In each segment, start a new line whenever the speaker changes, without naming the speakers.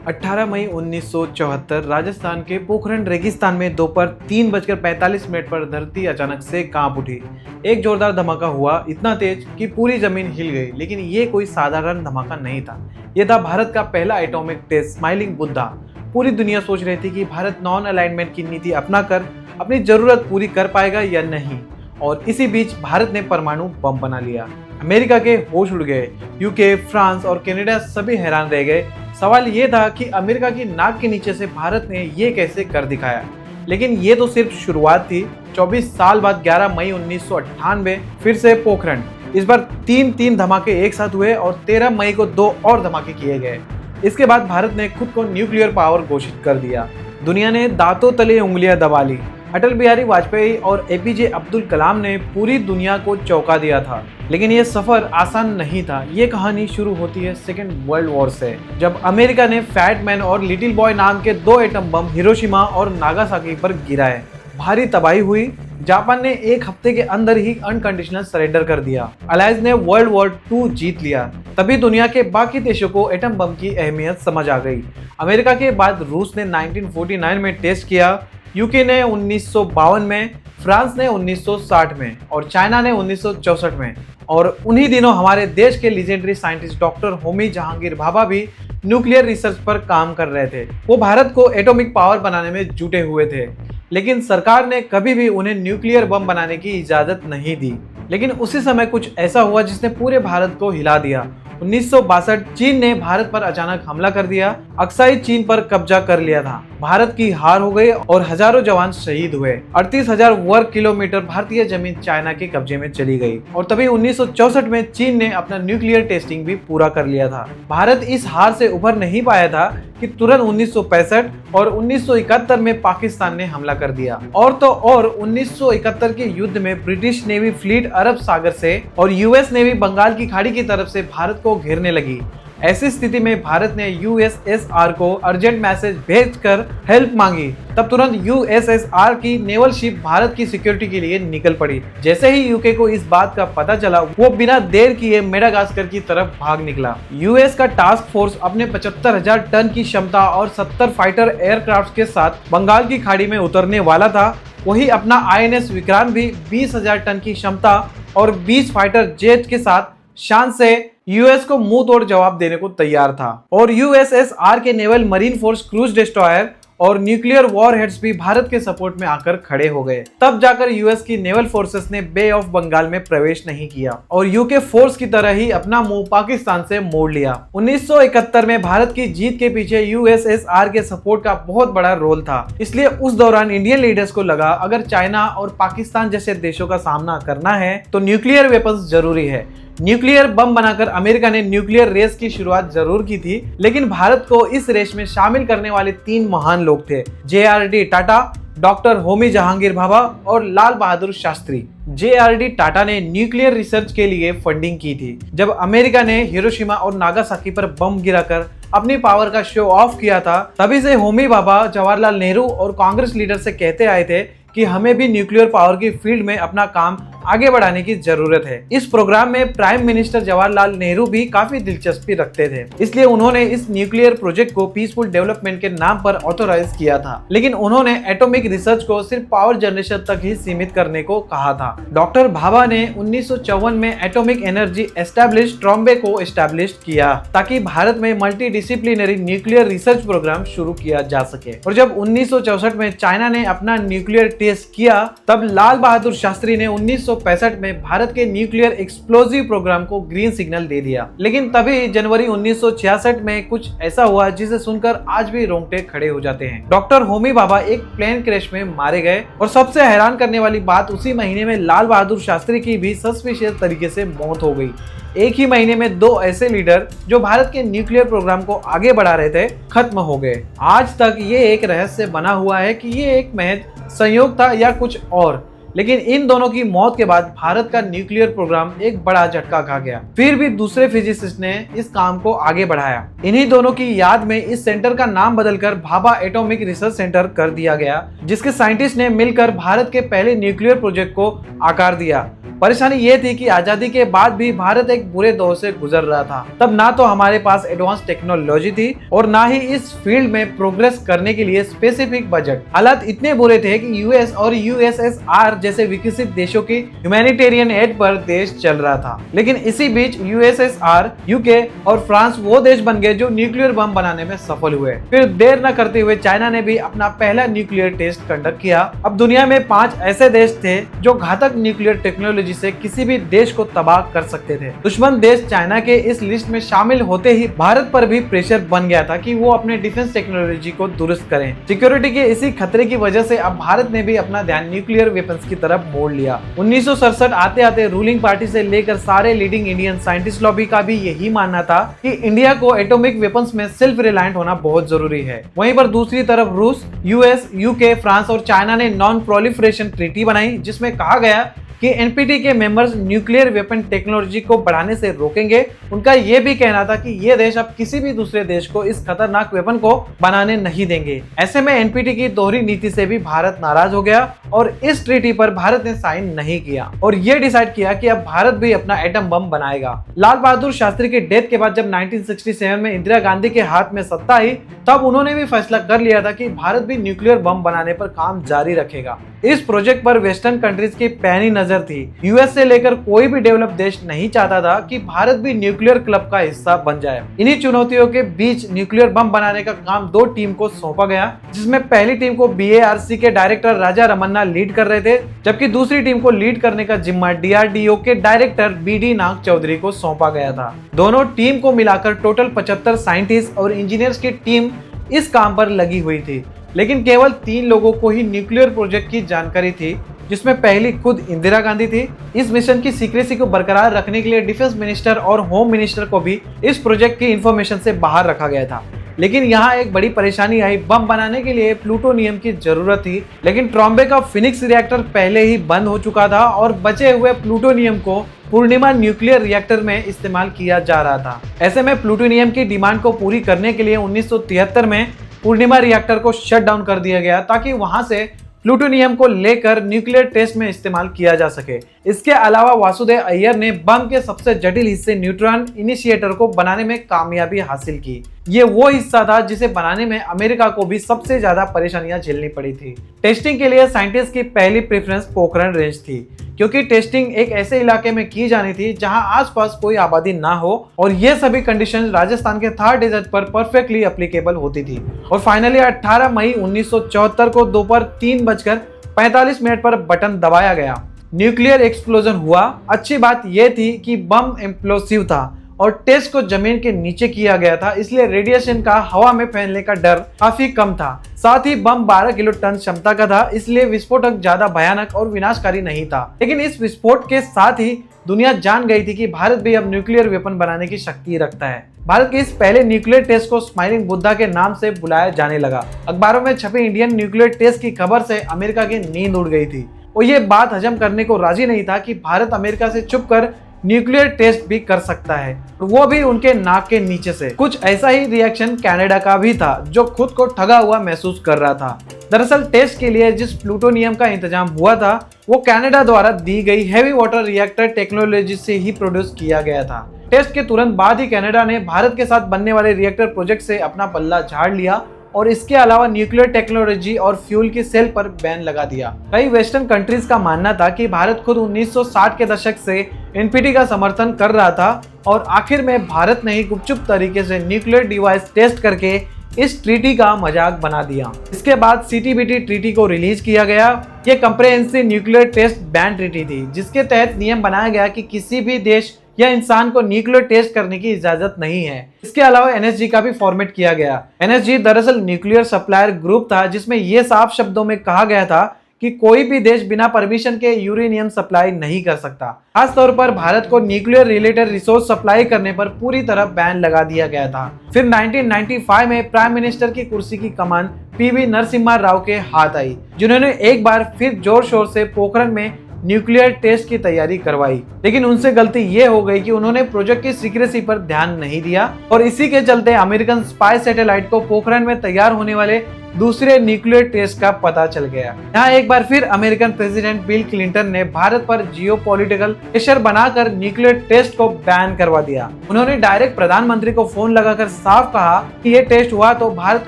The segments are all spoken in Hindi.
18 मई 1974 राजस्थान के पोखरण रेगिस्तान में दोपहर 3:45 पर धरती अचानक से कांप उठी। एक जोरदार धमाका हुआ, इतना तेज कि पूरी जमीन हिल गई। लेकिन ये कोई साधारण धमाका नहीं था, ये था भारत का पहला एटॉमिक टेस्ट, स्माइलिंग बुद्धा। पूरी दुनिया सोच रही थी कि भारत नॉन अलाइनमेंट की नीति अपनाकर अपनी जरूरत पूरी कर पाएगा या नहीं। और इसी बीच भारत ने परमाणु बम बना लिया। अमेरिका के होश उड़ गए, यूके, फ्रांस और कनाडा सभी हैरान रह गए। सवाल ये था कि अमेरिका की नाक के नीचे से भारत ने ये कैसे कर दिखाया। लेकिन ये तो सिर्फ शुरुआत थी। 24 साल बाद 11 मई 1998 फिर से पोखरण। इस बार तीन धमाके एक साथ हुए और 13 मई को 2 और धमाके किए गए। इसके बाद भारत ने खुद को न्यूक्लियर पावर घोषित कर दिया। दुनिया ने दांतों तले उंगलियां दबा ली। अटल बिहारी वाजपेयी और एपीजे अब्दुल कलाम ने पूरी दुनिया को चौंका दिया था। लेकिन ये सफर आसान नहीं था। ये कहानी शुरू होती है सेकेंड वर्ल्ड वॉर से, जब अमेरिका ने फैट मैन और लिटिल बॉय नाम के 2 एटम बम हिरोशिमा और नागासाकी पर गिराए। भारी तबाही हुई। जापान ने एक हफ्ते के अंदर ही अनकंडीशनल सरेंडर कर दिया। अलायंस ने वर्ल्ड वॉर 2 जीत लिया। तभी दुनिया के बाकी देशों को एटम बम की अहमियत समझ आ गई। अमेरिका के बाद रूस ने 1949 में टेस्ट किया, यूके ने 1952 में, फ्रांस ने 1960 में और चाइना ने 1964 में। और उन्हीं दिनों हमारे देश के legendary scientist doctor Homi Jahangir Bhabha भी न्यूक्लियर रिसर्च पर काम कर रहे थे। वो भारत को एटॉमिक पावर बनाने में जुटे हुए थे। लेकिन सरकार ने कभी भी उन्हें न्यूक्लियर बम बनाने की इजाजत नहीं दी। लेकिन उसी समय कुछ ऐसा हुआ जिसने पूरे भारत को हिला दिया। 1962 चीन ने भारत पर अचानक हमला कर दिया। अक्साई चीन पर कब्जा कर लिया था। भारत की हार हो गई और हजारों जवान शहीद हुए। 38,000 वर्ग किलोमीटर भारतीय जमीन चाइना के कब्जे में चली गई। और तभी 1964 में चीन ने अपना न्यूक्लियर टेस्टिंग भी पूरा कर लिया था। भारत इस हार से उभर नहीं पाया था कि तुरंत 1965 और 1971 में पाकिस्तान ने हमला कर दिया। और तो और 1971 के युद्ध में ब्रिटिश नेवी फ्लीट अरब सागर से और यूएस नेवी बंगाल की खाड़ी की तरफ से भारत को घेरने लगी। ऐसी स्थिति में भारत ने यूएसएसआर को अर्जेंट मैसेज भेजकर हेल्प मांगी। तब तुरंत यूएसएसआर की नेवल शिप भारत की सिक्योरिटी के लिए निकल पड़ी। जैसे ही यूके को इस बात का पता चला, वो बिना देर किए मेडागास्कर की तरफ भाग निकला। यूएस का टास्क फोर्स अपने 75,000 टन की क्षमता और 70 फाइटर एयरक्राफ्ट के साथ बंगाल की खाड़ी में उतरने वाला था। वही अपना आईएनएस विक्रांत भी 20,000 टन की क्षमता और 20 फाइटर जेट के साथ शान से यूएस को मुंह तोड़ जवाब देने को तैयार था। और यूएसएसआर के naval marine force cruise destroyer और न्यूक्लियर वॉरहेड्स भी भारत के सपोर्ट में आकर खड़े हो गए। तब जाकर यूएस की नेवल फोर्सेस ने बे ऑफ बंगाल में प्रवेश नहीं किया और यूके फोर्स की तरह ही अपना मुंह पाकिस्तान से मोड़ लिया। 1971 में भारत की जीत के पीछे यूएसएसआर के सपोर्ट का बहुत बड़ा रोल था। इसलिए उस दौरान इंडियन लीडर्स को लगा, अगर चाइना और पाकिस्तान जैसे देशों का सामना करना है तो न्यूक्लियर वेपन्स जरूरी है। न्यूक्लियर बम बनाकर अमेरिका ने न्यूक्लियर रेस की शुरुआत जरूर की थी, लेकिन भारत को इस रेस में शामिल करने वाले 3 महान लोग थे, जेआरडी टाटा, डॉक्टर होमी जहांगीर भाभा और लाल बहादुर शास्त्री। जेआरडी टाटा ने न्यूक्लियर रिसर्च के लिए फंडिंग की थी। जब अमेरिका ने हिरोशिमा और नागासाकी पर बम गिराकर अपनी पावर का शो ऑफ किया था, तभी से होमी भाभा जवाहरलाल नेहरू और कांग्रेस लीडर से कहते आए थे कि हमें भी न्यूक्लियर पावर की फील्ड में अपना काम आगे बढ़ाने की जरूरत है। इस प्रोग्राम में प्राइम मिनिस्टर जवाहरलाल नेहरू भी काफी दिलचस्पी रखते थे, इसलिए उन्होंने इस न्यूक्लियर प्रोजेक्ट को पीसफुल डेवलपमेंट के नाम पर ऑथोराइज किया था। लेकिन उन्होंने एटॉमिक रिसर्च को सिर्फ पावर जनरेशन तक ही सीमित करने को कहा था। डॉक्टर भाभा ने 1954 में एटॉमिक एनर्जी एस्टैब्लिश ट्रॉम्बे को एस्टैब्लिश किया, ताकि भारत में multi disciplinary nuclear research programme शुरू किया जा सके। और जब 1964 में चाइना ने अपना न्यूक्लियर टेस्ट किया, तब लाल बहादुर शास्त्री ने 1965 में भारत के न्यूक्लियर एक्सप्लोजिव प्रोग्राम को ग्रीन सिग्नल दे दिया। लेकिन तभी जनवरी 1966 में कुछ ऐसा हुआ जिसे सुनकर आज भी रोंगटे खड़े हो जाते हैं। डॉक्टर होमी भाभा एक प्लेन क्रैश में मारे गए और सबसे हैरान करने वाली बात, उसी महीने में लाल बहादुर शास्त्री की भी सस्पिशियस तरीके से मौत हो गई। एक ही महीने में 2 ऐसे लीडर जो भारत के न्यूक्लियर प्रोग्राम को आगे बढ़ा रहे थे, खत्म हो गए। आज तक ये एक रहस्य बना हुआ है कि ये एक महज संयोग था या कुछ और। लेकिन इन दोनों की मौत के बाद भारत का न्यूक्लियर प्रोग्राम एक बड़ा झटका खा गया। फिर भी दूसरे फिजिसिस्ट ने इस काम को आगे बढ़ाया। इन्हीं दोनों की याद में इस सेंटर का नाम बदलकर भाभा एटॉमिक रिसर्च सेंटर कर दिया गया, जिसके साइंटिस्ट ने मिलकर भारत के पहले न्यूक्लियर प्रोजेक्ट को आकार दिया। परेशानी ये थी कि आजादी के बाद भी भारत एक बुरे दौर से गुजर रहा था। तब ना तो हमारे पास एडवांस टेक्नोलॉजी थी और ना ही इस फील्ड में प्रोग्रेस करने के लिए स्पेसिफिक बजट। हालात इतने बुरे थे कि यूएस और यूएसएसआर जैसे विकसित देशों की ह्यूमैनिटेरियन एड पर देश चल रहा था। लेकिन इसी बीच यूएसएसआर, यूके और फ्रांस वो देश बन गए जो न्यूक्लियर बम बनाने में सफल हुए। फिर देर न करते हुए चाइना ने भी अपना पहला न्यूक्लियर टेस्ट कंडक्ट किया। अब दुनिया में 5 ऐसे देश थे जो घातक न्यूक्लियर टेक्नोलॉजी से किसी भी देश को तबाह कर सकते थे। दुश्मन देश चाइना के इस लिस्ट में शामिल होते ही भारत पर भी प्रेशर बन गया था कि वो अपने डिफेंस टेक्नोलॉजी को दुरुस्त करें। सिक्योरिटी के इसी खतरे की वजह से अब भारत ने भी अपना ध्यान न्यूक्लियर वेपन्स की तरफ मोड़ लिया। 1967 आते आते रूलिंग पार्टी से लेकर सारे लीडिंग इंडियन साइंटिस्ट लॉबी का भी यही मानना था कि इंडिया को एटॉमिक वेपन्स में सेल्फ रिलायंट होना बहुत जरूरी है। वहीं पर दूसरी तरफ रूस, यूएस, यूके, फ्रांस और चाइना ने नॉन प्रोलिफरेशन ट्रीटी बनाई, जिसमें कहा गया कि एनपीटी के मेंबर्स न्यूक्लियर वेपन टेक्नोलॉजी को बढ़ाने से रोकेंगे। उनका यह भी कहना था कि ये देश अब किसी भी दूसरे देश को इस खतरनाक वेपन को बनाने नहीं देंगे। ऐसे में एनपीटी की दोहरी नीति से भी भारत नाराज हो गया और इस ट्रीटी पर भारत ने साइन नहीं किया और ये डिसाइड किया कि अब भारत भी अपना एटम बम बनाएगा। लाल बहादुर शास्त्री की डेथ के बाद जब 1967 में इंदिरा गांधी के हाथ में सत्ता आई, तब उन्होंने भी फैसला कर लिया था कि भारत भी न्यूक्लियर बम बनाने पर काम जारी रखेगा। इस प्रोजेक्ट पर वेस्टर्न कंट्रीज की पैनी नजर थी। यूएस से लेकर कोई भी डेवलप देश नहीं चाहता था कि भारत भी न्यूक्लियर क्लब का हिस्सा बन जाए। इन्हीं चुनौतियों के बीच न्यूक्लियर बम बनाने का काम 2 टीम को सौंपा गया, जिसमें पहली टीम को बीएआरसी के डायरेक्टर राजा रमन्ना लीड कर रहे थे, जबकि दूसरी टीम को लीड करने का जिम्मा डीआरडीओ के डायरेक्टर बीडी नाग चौधरी को सौंपा गया था। दोनों टीम को मिलाकर टोटल 75 साइंटिस्ट और इंजीनियर्स की टीम इस काम पर लगी हुई थी। लेकिन केवल 3 लोगों को ही न्यूक्लियर प्रोजेक्ट की जानकारी थी, जिसमें पहली खुद इंदिरा गांधी थी। इस मिशन की सीक्रेसी को बरकरार रखने के लिए डिफेंस मिनिस्टर और होम मिनिस्टर को भी इस प्रोजेक्ट की इंफॉर्मेशन से बाहर रखा गया था। लेकिन यहाँ एक बड़ी परेशानी आई। बम बनाने के लिए प्लूटोनियम की जरूरत थी, लेकिन ट्रॉम्बे का फिनिक्स रिएक्टर पहले ही बंद हो चुका था और बचे हुए प्लूटोनियम को पूर्णिमा न्यूक्लियर रिएक्टर में इस्तेमाल किया जा रहा था। ऐसे में प्लूटोनियम की डिमांड को पूरी करने के लिए 1973 में पूर्णिमा रिएक्टर को शट डाउन कर दिया गया, ताकि वहां से प्लूटोनियम को लेकर न्यूक्लियर टेस्ट में इस्तेमाल किया जा सके। इसके अलावा वासुदेव अय्यर ने बम के सबसे जटिल हिस्से न्यूट्रॉन इनिशिएटर को बनाने में कामयाबी हासिल की। ये वो हिस्सा था जिसे बनाने में अमेरिका को भी सबसे ज्यादा परेशानियां झेलनी पड़ी थी। टेस्टिंग के लिए साइंटिस्ट की पहली प्रेफरेंस पोखरण रेंज थी, क्योंकि टेस्टिंग एक ऐसे इलाके में की जानी थी जहां आसपास कोई आबादी ना हो और ये सभी कंडीशंस राजस्थान के थार डेजर्ट पर परफेक्टली एप्लीकेबल होती थी। और फाइनली 18 मई 1974 को दोपहर 3:45 पर बटन दबाया गया। न्यूक्लियर एक्सप्लोजन हुआ। अच्छी बात यह थी कि बम इम्प्लोसिव था और टेस्ट को जमीन के नीचे किया गया था, इसलिए रेडिएशन का हवा में फैलने का डर काफी कम था। साथ ही बम 12 किलो टन क्षमता का था, इसलिए विस्फोटक ज्यादा भयानक और विनाशकारी नहीं था। लेकिन इस विस्फोट के साथ ही दुनिया जान गई थी कि भारत भी अब न्यूक्लियर वेपन बनाने की शक्ति रखता है। भारत के इस पहले न्यूक्लियर टेस्ट को स्माइलिंग बुद्धा के नाम से बुलाया जाने लगा। अखबारों में छपी इंडियन न्यूक्लियर टेस्ट की खबर से अमेरिका की नींद उड़ गई थी। वो ये बात हजम करने को राजी नहीं था कि भारत अमेरिका से छुपकर न्यूक्लियर टेस्ट भी कर सकता है, वो भी उनके नाक के नीचे से। कुछ ऐसा ही रिएक्शन कनाडा का भी था, जो खुद को ठगा हुआ महसूस कर रहा था। दरअसल टेस्ट के लिए जिस प्लूटोनियम का इंतजाम हुआ था, वो कनाडा द्वारा दी गई हैवी वाटर रिएक्टर टेक्नोलॉजी से ही प्रोड्यूस किया गया था। टेस्ट के तुरंत बाद ही कनाडा ने भारत के साथ बनने वाले रिएक्टर प्रोजेक्ट से अपना पल्ला झाड़ लिया और इसके अलावा न्यूक्लियर टेक्नोलॉजी और फ्यूल की सेल पर बैन लगा दिया। कई वेस्टर्न कंट्रीज का मानना था कि भारत खुद 1960 के दशक से एनपीटी का समर्थन कर रहा था और आखिर में भारत ने ही गुपचुप तरीके से न्यूक्लियर डिवाइस टेस्ट करके इस ट्रीटी का मजाक बना दिया। इसके बाद सीटीबीटी ट्रीटी को रिलीज किया गया। ये comprehensive nuclear test ban treaty थी, जिसके तहत नियम बनाया गया कि किसी भी देश या इंसान को न्यूक्लियर टेस्ट करने की इजाजत नहीं है। इसके अलावा एनएसजी का भी फॉर्मेट किया गया। एनएसजी दरअसल न्यूक्लियर सप्लायर ग्रुप था, जिसमें यह साफ शब्दों में कहा गया था कि कोई भी देश बिना परमिशन के यूरेनियम सप्लाई नहीं कर सकता। खास तौर पर भारत को न्यूक्लियर रिलेटेड रिसोर्स सप्लाई करने पर पूरी तरह बैन लगा दिया गया था। फिर 1995 में प्राइम मिनिस्टर की कुर्सी की कमान पीवी नरसिम्हा राव के हाथ आई, जिन्होंने एक बार फिर जोर शोर से पोखरण में न्यूक्लियर टेस्ट की तैयारी करवाई। लेकिन उनसे गलती ये हो गई कि उन्होंने प्रोजेक्ट की सीक्रेसी पर ध्यान नहीं दिया और इसी के चलते अमेरिकन स्पाई सैटेलाइट को पोखरण में तैयार होने वाले दूसरे न्यूक्लियर टेस्ट का पता चल गया। यहाँ एक बार फिर अमेरिकन प्रेसिडेंट बिल क्लिंटन ने भारत पर जियोपॉलिटिकल प्रेशर बनाकर न्यूक्लियर टेस्ट को बैन करवा दिया। उन्होंने डायरेक्ट प्रधानमंत्री को फोन लगाकर साफ कहा कि ये टेस्ट हुआ तो भारत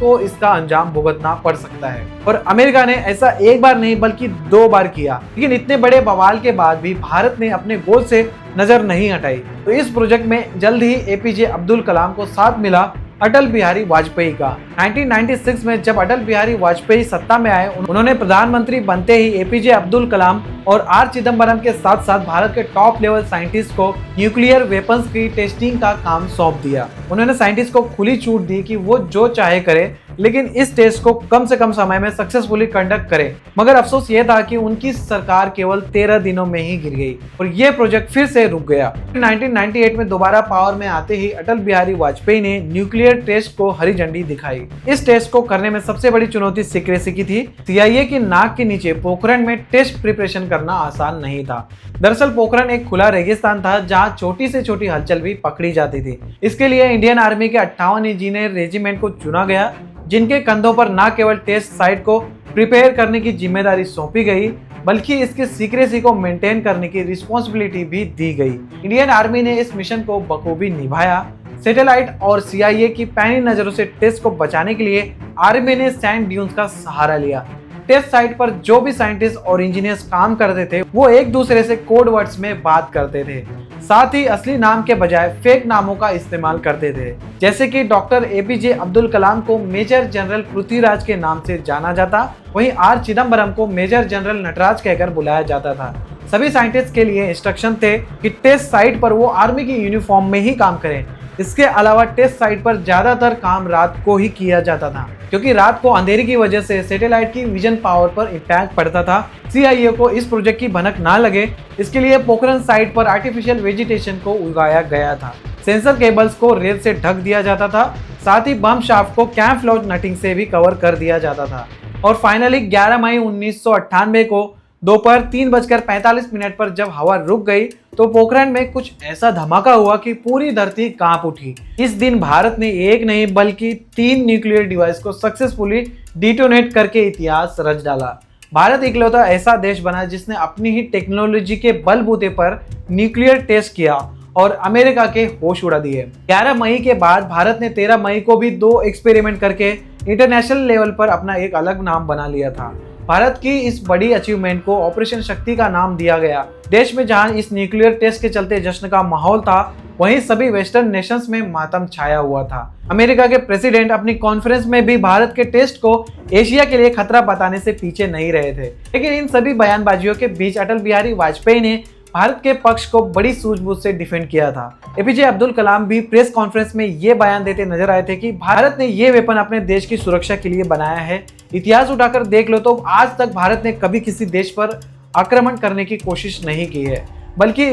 को इसका अंजाम भुगतना पड़ सकता है। और अमेरिका ने ऐसा एक बार नहीं बल्कि 2 बार किया, लेकिन इतने बड़े बवाल के बाद भी भारत ने अपने गोल से नजर नहीं हटाई। तो इस प्रोजेक्ट में जल्द ही एपीजे अब्दुल कलाम को साथ मिला अटल बिहारी वाजपेयी का। 1996 में जब अटल बिहारी वाजपेयी सत्ता में आए, उन्होंने प्रधानमंत्री बनते ही एपीजे अब्दुल कलाम और आर चिदम्बरम के साथ साथ भारत के टॉप लेवल साइंटिस्ट को न्यूक्लियर वेपन्स की टेस्टिंग का काम सौंप दिया। उन्होंने साइंटिस्ट को खुली छूट दी कि वो जो चाहे करे, लेकिन इस टेस्ट को कम से कम समय में सक्सेसफुली कंडक्ट करे। मगर अफसोस ये था कि उनकी सरकार केवल 13 दिनों में ही गिर गई और ये प्रोजेक्ट फिर से रुक गया। 1998 में दोबारा पावर में आते ही अटल बिहारी वाजपेयी ने न्यूक्लियर टेस्ट को हरी झंडी दिखाई। इस टेस्ट को करने में सबसे बड़ी चुनौती सीक्रेसी की थी। सीआईए की नाक के नीचे पोखरण में टेस्ट प्रिपरेशन करना आसान नहीं था। दरअसल पोखरण एक खुला रेगिस्तान था जहां छोटी से छोटी हलचल भी पकड़ी जाती थी। इसके लिए इंडियन आर्मी के 58 इंजीनियर रेजिमेंट को चुना गया, जिनके कंधों पर न केवल टेस्ट साइट को प्रिपेयर करने की जिम्मेदारी सौंपी गई, बल्कि इसके सीक्रेसी को मेंटेन करने की रिस्पॉन्सिबिलिटी भी दी गई। इंडियन आर्मी ने इस मिशन को बखूबी निभाया। सैटेलाइट और सीआईए की पैनी नजरों से टेस्ट को बचाने के लिए आर्मी ने सैंड ड्यून्स का सहारा लिया। टेस्ट साइट पर जो भी साइंटिस्ट और इंजीनियर्स काम करते थे, वो एक दूसरे से कोड वर्ड्स में बात करते थे। साथ ही असली नाम के बजाय फेक नामों का इस्तेमाल करते थे। जैसे कि डॉक्टर एपीजे अब्दुल कलाम को मेजर जनरल पृथ्वीराज के नाम से जाना जाता, वहीं आर चिदम्बरम को मेजर जनरल नटराज कहकर बुलाया जाता था। सभी साइंटिस्ट के लिए इंस्ट्रक्शन थे कि टेस्ट साइट पर वो आर्मी की यूनिफॉर्म में ही काम करें। इसके अलावा टेस्ट साइट पर ज्यादातर काम रात को ही किया जाता था, क्योंकि रात को अंधेरे की वजह से सैटेलाइट की विजन पावर पर इम्पैक्ट पड़ता था। सीआईए को इस प्रोजेक्ट की भनक ना लगे, इसके लिए पोखरण साइट पर आर्टिफिशियल वेजिटेशन को उगाया गया था। सेंसर केबल्स को रेत से ढक दिया जाता था, साथ ही बम शाफ्ट को कैमफ्लॉज नटिंग से भी कवर कर दिया जाता था। और फाइनली 11 मई 1998 को दोपहर 3:45 पर जब हवा रुक गई तो पोखरण में कुछ ऐसा धमाका हुआ कि पूरी धरती कांप उठी। इस दिन भारत ने एक नहीं बल्कि 3 न्यूक्लियर डिवाइस को सक्सेसफुली डिटोनेट करके इतिहास रच डाला। भारत इकलौता ऐसा देश बना जिसने अपनी ही टेक्नोलॉजी के बलबूते पर न्यूक्लियर टेस्ट किया और अमेरिका के होश उड़ा दिए। 11 मई के बाद भारत ने 13 मई को भी 2 एक्सपेरिमेंट करके इंटरनेशनल लेवल पर अपना एक अलग नाम बना लिया था। भारत की इस बड़ी अचीवमेंट को ऑपरेशन शक्ति का नाम दिया गया। देश में जहां इस न्यूक्लियर टेस्ट के चलते जश्न का माहौल था, वहीं सभी वेस्टर्न नेशंस में मातम छाया हुआ था। अमेरिका के प्रेसिडेंट अपनी कॉन्फ्रेंस में भी भारत के टेस्ट को एशिया के लिए खतरा बताने से पीछे नहीं रहे थे। लेकिन इन सभी बयानबाजियों के बीच अटल बिहारी वाजपेयी ने भारत के पक्ष को बड़ी सूझबूझ से डिफेंड किया था। एपीजे अब्दुल कलाम भी प्रेस कॉन्फ्रेंस में ये बयान देते नजर आए थे कि भारत ने ये वेपन अपने देश की सुरक्षा के लिए बनाया है। इतिहास उठाकर देख लो तो आज तक भारत ने कभी किसी देश पर आक्रमण करने की कोशिश नहीं की है, बल्कि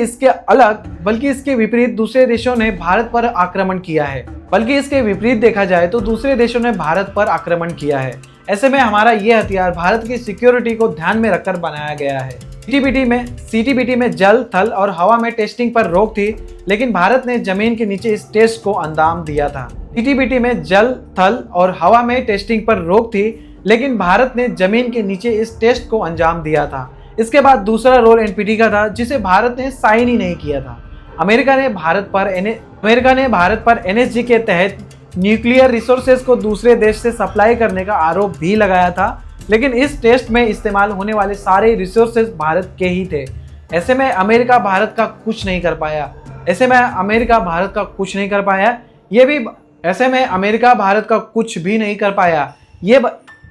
इसके विपरीत दूसरे देशों ने भारत पर आक्रमण किया है। बल्कि इसके विपरीत देखा जाए तो दूसरे देशों ने भारत पर आक्रमण किया है। ऐसे में हमारा ये हथियार भारत की सिक्योरिटी को ध्यान में रखकर बनाया गया है। सीटीबीटी में जल, थल और हवा में टेस्टिंग पर रोक थी, लेकिन भारत ने जमीन के नीचे इस टेस्ट को अंजाम दिया था। सीटीबीटी में जल, थल और हवा में टेस्टिंग पर रोक थी, लेकिन भारत ने जमीन के नीचे इस टेस्ट को अंजाम दिया था। इसके बाद दूसरा रोल एनपीटी का था, जिसे भारत ने साइन ही नहीं किया था। अमेरिका ने भारत पर एनएसजी के तहत न्यूक्लियर रिसोर्सेज को दूसरे देश से सप्लाई करने का आरोप भी लगाया था, लेकिन इस टेस्ट में इस्तेमाल होने वाले सारे रिसोर्सेज भारत के ही थे। ऐसे में अमेरिका भारत का कुछ नहीं कर पाया।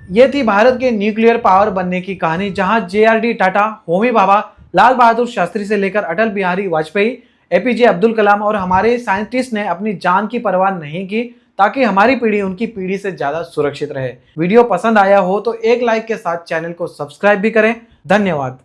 ये थी भारत के न्यूक्लियर पावर बनने की कहानी, जहां जेआरडी टाटा, होमी भाभा, लाल बहादुर शास्त्री से लेकर अटल बिहारी वाजपेयी, एपीजे अब्दुल कलाम और हमारे साइंटिस्ट ने अपनी जान की परवाह नहीं की, ताकि हमारी पीढ़ी उनकी पीढ़ी से ज्यादा सुरक्षित रहे। वीडियो पसंद आया हो तो एक लाइक के साथ चैनल को सब्सक्राइब भी करें। धन्यवाद।